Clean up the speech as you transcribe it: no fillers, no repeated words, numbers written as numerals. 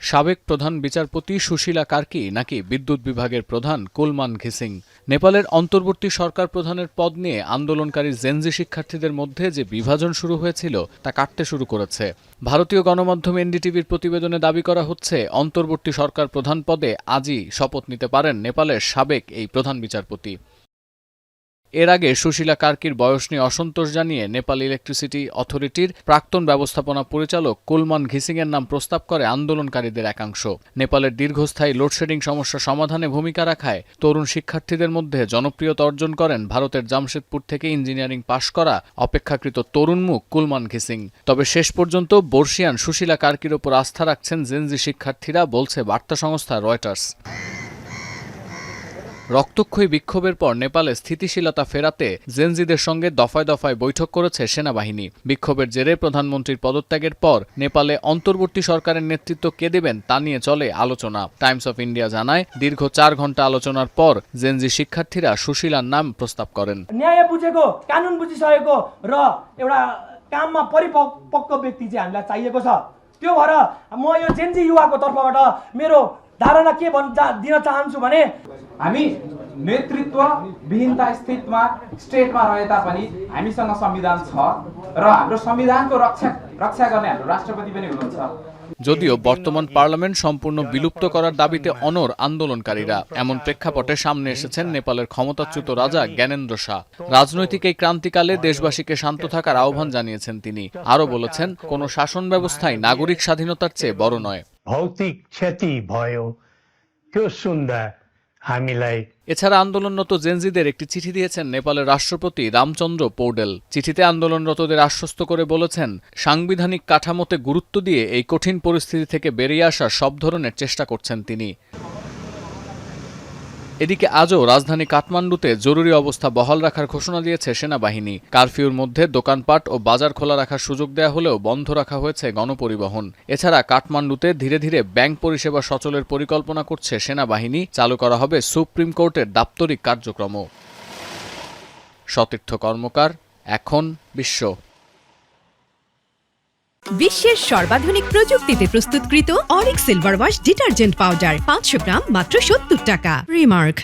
সাবেক প্রধান বিচারপতি সুশীলা কার্কি নাকি বিদ্যুৎ বিভাগের প্রধান কুলমান ঘিসিং। নেপালের অন্তর্বর্তী সরকার প্রধানের পদ নিয়ে আন্দোলনকারী জেনজি শিক্ষার্থীদের মধ্যে যে বিভাজন শুরু হয়েছিল তা কাটতে শুরু করেছে। ভারতীয় গণমাধ্যম এনডিটিভির প্রতিবেদনে দাবি করা হচ্ছে, অন্তর্বর্তী সরকার প্রধান পদে আজই শপথ নিতে পারেন নেপালের সাবেক এই প্রধান বিচারপতি। এর আগে সুশীলা কার্কির বয়স নিয়ে অসন্তোষ জানিয়ে নেপাল ইলেকট্রিসিটি অথরিটির প্রাক্তন ব্যবস্থাপনা পরিচালক কুলমান ঘিসিংয়ের নাম প্রস্তাব করে আন্দোলনকারীদের একাংশ। নেপালের দীর্ঘস্থায়ী লোডশেডিং সমস্যা সমাধানে ভূমিকা রাখায় তরুণ শিক্ষার্থীদের মধ্যে জনপ্রিয়তা অর্জন করেন ভারতের জামশেদপুর থেকে ইঞ্জিনিয়ারিং পাশ করা অপেক্ষাকৃত তরুণ মুখ কুলমান ঘিসিং। তবে শেষ পর্যন্ত বর্ষিয়ান সুশীলা কার্কির ওপর আস্থা রাখছেন জেনজি শিক্ষার্থীরা, বলছে বার্তা সংস্থা রয়টার্স। রক্তক্ষয়ী বিক্ষোভের পর নেপালে স্থিতিশীলতা ফেরাতে জেনজিদের সঙ্গে দফায় দফায় বৈঠক করেছে সেনাবাহিনী। বিক্ষোভের জেরে প্রধানমন্ত্রীর পদত্যাগের পর নেপালে অন্তর্বর্তী সরকারের নেতৃত্ব কে দেবেন তা নিয়ে চলে আলোচনা। টাইমস অফ ইন্ডিয়া জানায়, দীর্ঘ 4 ঘণ্টা আলোচনার পর জেনজি শিক্ষার্থীরা সুশীলার নাম প্রস্তাব করেন। न्याय बुझेको, कानुन बुझिसकेको र एउटा काममा परिपक्व व्यक्ति चाहिँ हामीलाई चाहिएको छ। त्यो भएर म यो जेनजी युवाको तर्फबाट मेरो धारणा के दिन चाहन्छु भने हामी नेतृत्व विहीनता स्टेटमा रहे तापनि हामीसँग संविधान छ र हाम्रो संविधानको रक्षा गर्ने हाम्रो राष्ट्रपति पनि हुनुहुन्छ। যদিও বর্তমান পার্লামেন্ট সম্পূর্ণ বিলুপ্ত করার দাবিতে অনড় আন্দোলনকারীরা। এমন প্রেক্ষাপটে সামনে এসেছেন নেপালের ক্ষমতাচ্যুত রাজা জ্ঞানেন্দ্র শাহ। রাজনৈতিক এই ক্রান্তিকালে দেশবাসীকে শান্ত থাকার আহ্বান জানিয়েছেন তিনি। আরও বলেছেন, কোনো শাসন ব্যবস্থাই নাগরিক স্বাধীনতার চেয়ে বড় নয়। ভৌতিক ক্ষতি भयो त्यो सुन्दा हामीलाई। এছাড়া আন্দোলনরত জেনজিদের একটি চিঠি দিয়েছেন নেপালের রাষ্ট্রপতি রামচন্দ্র পৌডেল। চিঠিতে আন্দোলনরতদের আশ্বস্ত করে বলেছেন, সাংবিধানিক কাঠামোতে গুরুত্ব দিয়ে এই কঠিন পরিস্থিতি থেকে বেরিয়ে আসার সব ধরনের চেষ্টা করছেন তিনি। এদিকে আজও রাজধানী কাঠমান্ডুতে জরুরি অবস্থা বহাল রাখার ঘোষণা দিয়েছে সেনাবাহিনী। কারফিউর মধ্যে দোকানপাট ও বাজার খোলা রাখার সুযোগ দেওয়া হলেও বন্ধ রাখা হয়েছে গণপরিবহন। এছাড়া কাঠমান্ডুতে ধীরে ধীরে ব্যাংক পরিষেবা সচলের পরিকল্পনা করছে সেনাবাহিনী। চালু করা হবে সুপ্রিম কোর্টের দাপ্তরিক কার্যক্রমও। সতীর্থ কর্মকার, এখন বিশ্ব। বিশ্বের সর্বাধুনিক প্রযুক্তিতে প্রস্তুতকৃত Arik silver wash detergent powder 500 গ্রাম মাত্র 70 টাকা। রিমার্ক।